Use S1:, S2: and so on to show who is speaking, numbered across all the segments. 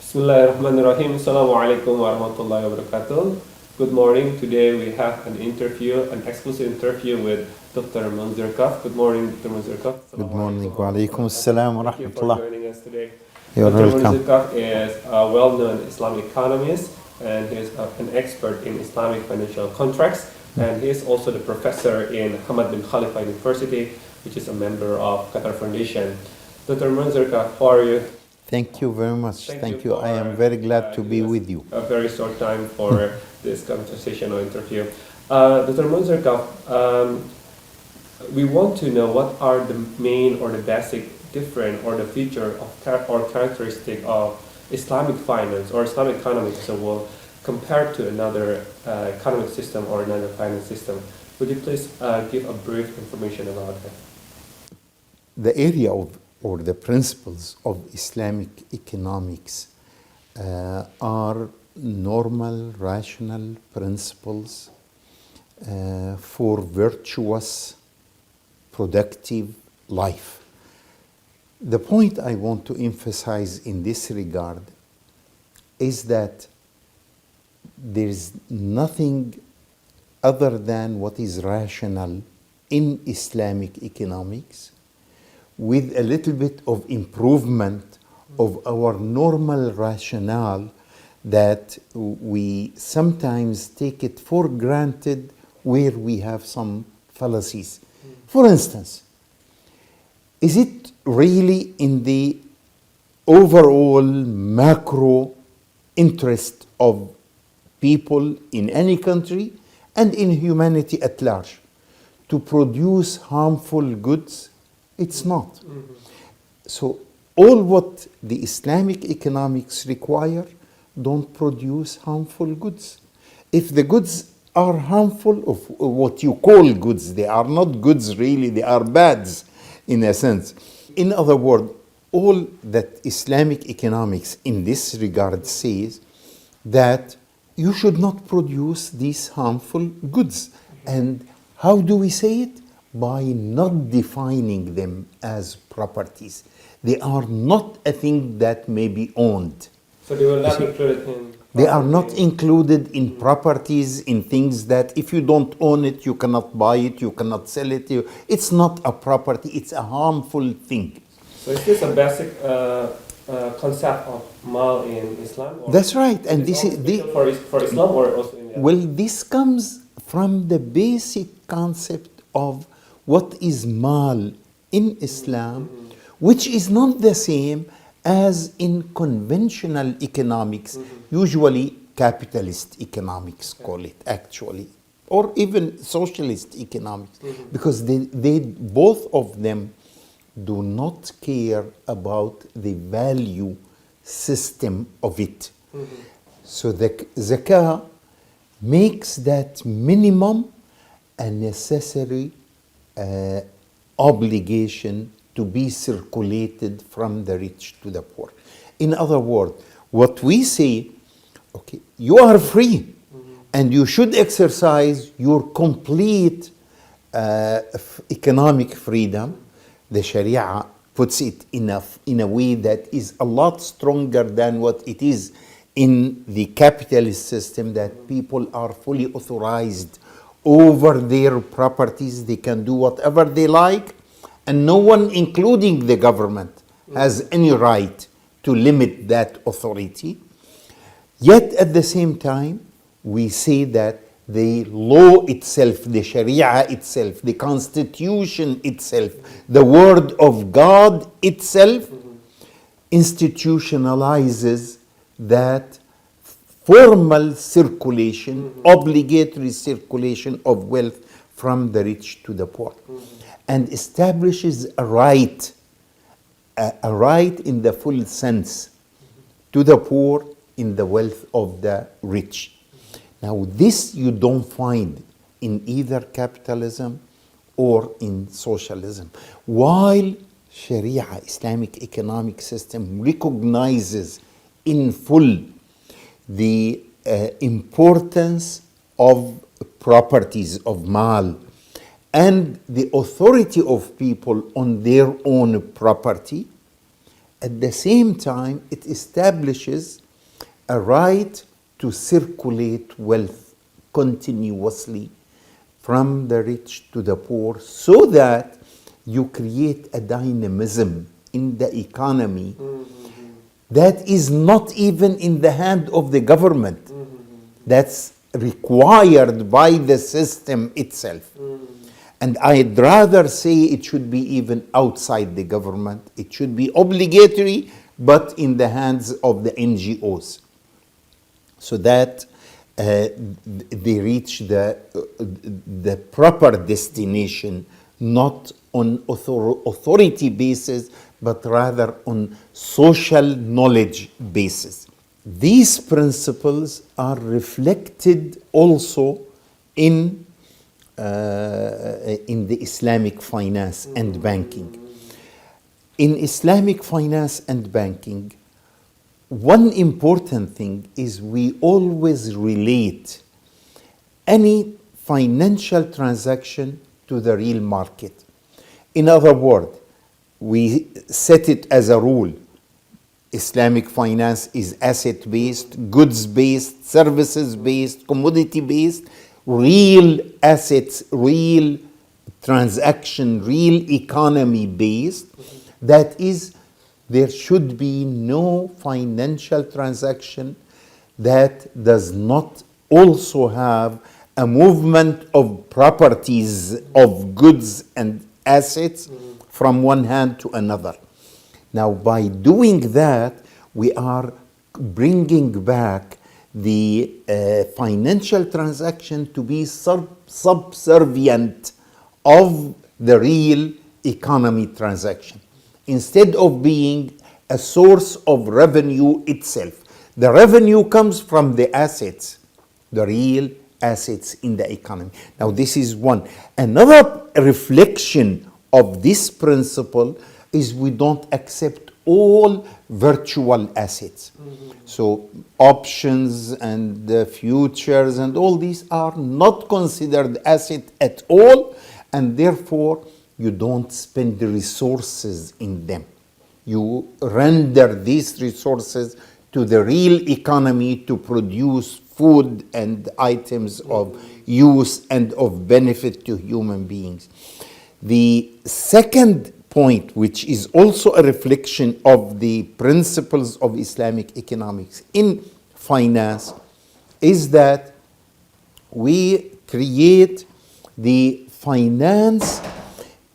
S1: Bismillahirrahmanirrahim. Assalamu alaikum wa rahmatullahi wa barakatuh. Good morning. Today we have an exclusive interview with Dr. Monzer Kahf. Good morning, Dr. Monzer Kahf.
S2: Good morning. Wa alaikum assalam wa
S1: Thank you for
S2: rahmatullah.
S1: joining us today.
S2: You're
S1: Dr.
S2: welcome.
S1: Monzer Kahf is a well-known Islamic economist, and he is an expert in Islamic financial contracts, and he is also the professor in Hamad bin Khalifa University, which is a member of Qatar Foundation. Dr. Monzer Kahf, how are you?
S2: Thank you very much. Thank you.
S1: for,
S2: I am very glad to be with you.
S1: A very short time for this conversation or interview. Dr. Monzer Kahf, we want to know what are the main or the basic difference or the feature of or characteristic of Islamic finance or Islamic economics as a whole compared to another economic system or another finance system. Would you please give a brief information about that?
S2: The area of or the principles of Islamic economics are normal, rational principles for virtuous, productive life. The point I want to emphasize in this regard is that there is nothing other than what is rational in Islamic economics, with a little bit of improvement of our normal rationale that we sometimes take it for granted where we have some fallacies. For instance, is it really in the overall macro interest of people in any country and in humanity at large to produce harmful goods? It's not. So all what the Islamic economics require don't produce harmful goods. If the goods are harmful, of what you call goods, they are not goods really, they are bads in a sense. In other words, all that Islamic economics in this regard says that you should not produce these harmful goods. And how do we say it? By not defining them as properties. They are not a thing that may be owned.
S1: So they will not be included in...
S2: They are not included in properties, in things that if you don't own it, you cannot buy it, you cannot sell it. It's not a property, it's a harmful thing.
S1: So is this a basic concept of mal in Islam? Or
S2: that's right. And this is
S1: for Islam or also in...
S2: Well, this comes from the basic concept of what is mal in Islam, which is not the same as in conventional economics, usually capitalist economics call it actually, or even socialist economics, because they both of them do not care about the value system of it. So the zakah makes that minimum a necessary obligation to be circulated from the rich to the poor. In other words, what we say, okay, you are free and you should exercise your complete economic freedom. The Shari'ah puts it in a way that is a lot stronger than what it is in the capitalist system, that people are fully authorized over their properties. They can do whatever they like, and no one, including the government, has any right to limit that authority. Yet at the same time, we say that the law itself, the Sharia itself, the Constitution itself, the Word of God itself institutionalizes that formal circulation, obligatory circulation of wealth from the rich to the poor, and establishes a right in the full sense to the poor in the wealth of the rich. Now, this you don't find in either capitalism or in socialism. While Sharia, Islamic economic system, recognizes in full the importance of properties, of mal, and the authority of people on their own property, At the same time, it establishes a right to circulate wealth continuously from the rich to the poor, so that you create a dynamism in the economy that is not even in the hand of the government. That's required by the system itself. And I'd rather say it should be even outside the government. It should be obligatory, but in the hands of the NGOs, so that they reach the proper destination, not on authority basis, but rather on social knowledge basis. These principles are reflected also in the Islamic finance and banking. In Islamic finance and banking, one important thing is we always relate any financial transaction to the real market. In other words, we set it as a rule. Islamic finance is asset-based, goods-based, services-based, commodity-based, real assets, real transaction, real economy-based. That is, there should be no financial transaction that does not also have a movement of properties, of goods and assets from one hand to another. Now, by doing that, we are bringing back the financial transaction to be subservient of the real economy transaction, instead of being a source of revenue itself. The revenue comes from the assets, the real assets in the economy. Now, this is one. Another reflection of this principle is we don't accept all virtual assets. So options and futures and all these are not considered asset at all, and therefore you don't spend the resources in them. You render these resources to the real economy to produce food and items of use and of benefit to human beings. The second point, which is also a reflection of the principles of Islamic economics in finance, is that we create the finance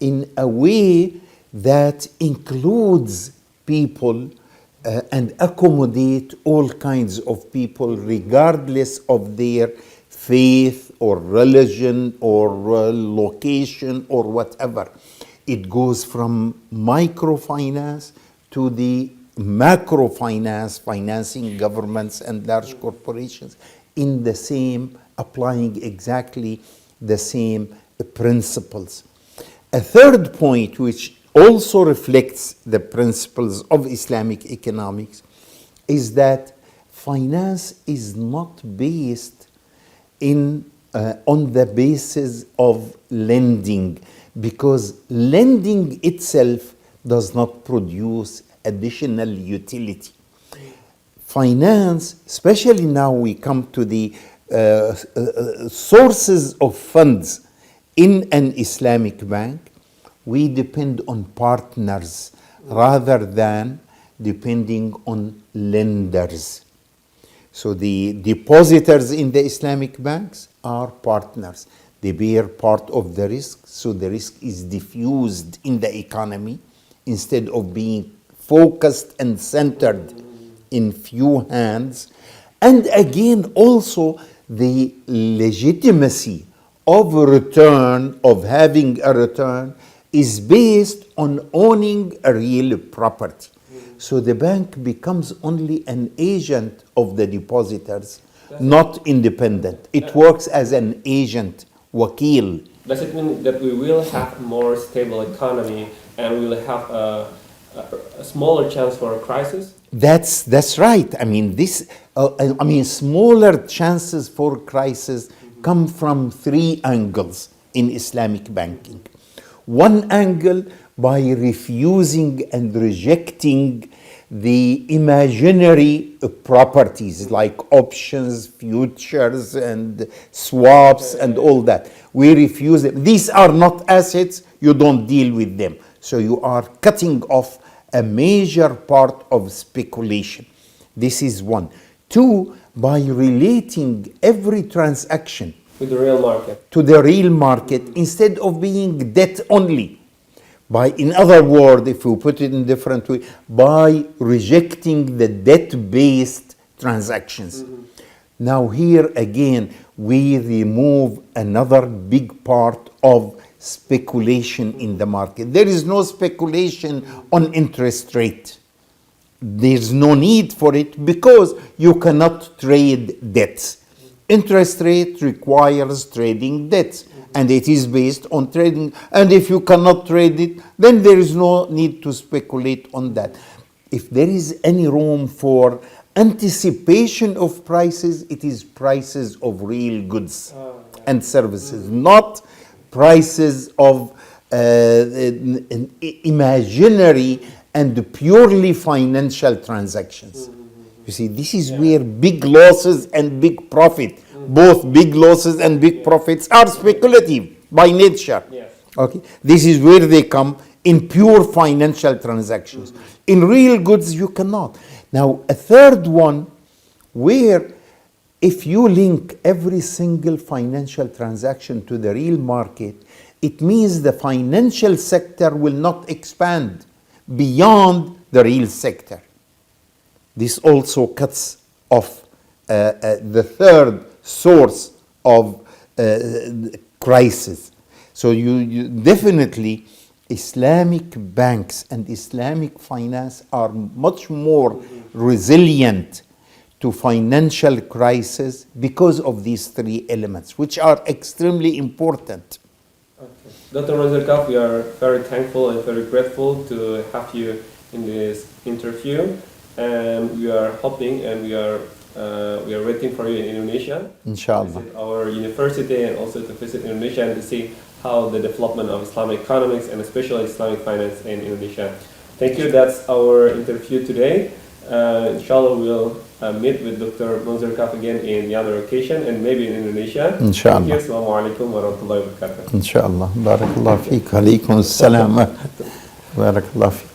S2: in a way that includes people and accommodate all kinds of people regardless of their faith or religion or location or whatever. It goes from microfinance to the macrofinance, financing governments and large corporations in the same, applying exactly the same principles. A third point, which also reflects the principles of Islamic economics, is that finance is not based on the basis of lending, because lending itself does not produce additional utility. Finance, especially now we come to the sources of funds in an Islamic bank, we depend on partners rather than depending on lenders. So the depositors in the Islamic banks are partners. They bear part of the risk, so the risk is diffused in the economy instead of being focused and centered in few hands. And again, also the legitimacy of a return, of having a return, is based on owning a real property. So the bank becomes only an agent of the depositors, not independent. It works as an agent, wakil.
S1: Does it mean that we will have more stable economy and we will have a smaller chance for a crisis?
S2: That's right. I mean, smaller chances for crisis come from three angles in Islamic banking. One angle, by refusing and rejecting the imaginary properties like options, futures, and swaps, and all that. We refuse them. These are not assets, you don't deal with them. So you are cutting off a major part of speculation. This is one. Two, by relating every transaction
S1: with the real market,
S2: to the real market instead of being debt only. By, in other words, if we put it in a different way, by rejecting the debt-based transactions. Now here again, we remove another big part of speculation in the market. There is no speculation on interest rate. There's no need for it because you cannot trade debts. Interest rate requires trading debts, and it is based on trading. And if you cannot trade it, then there is no need to speculate on that. If there is any room for anticipation of prices, it is prices of real goods and services, not prices of imaginary and purely financial transactions. You see, this is where big losses and big profit, both big losses and big profits, are speculative by nature.
S1: Yes.
S2: Okay, this is where they come in pure financial transactions. In real goods, you cannot. Now, a third one, where if you link every single financial transaction to the real market, it means the financial sector will not expand beyond the real sector. This also cuts off the third source of crisis. So you definitely, Islamic banks and Islamic finance are much more resilient to financial crisis because of these three elements, which are extremely important.
S1: Okay. Dr. Monzer Kahf, we are very thankful and very grateful to have you in this interview, and we are hoping and we are waiting for you in Indonesia.
S2: Inshallah.
S1: To visit our university and also to visit Indonesia and to see how the development of Islamic economics and especially Islamic finance in Indonesia. Thank you. That's our interview today. Inshallah, we'll meet with Dr. Monzer Kahf again in the other occasion and maybe in Indonesia.
S2: Inshallah.
S1: Thank you. Assalamu alaikum wa rahmatullahi wa barakatuh.
S2: Inshallah. Barakallah feek. Alaikum assalam. Barakallah feek.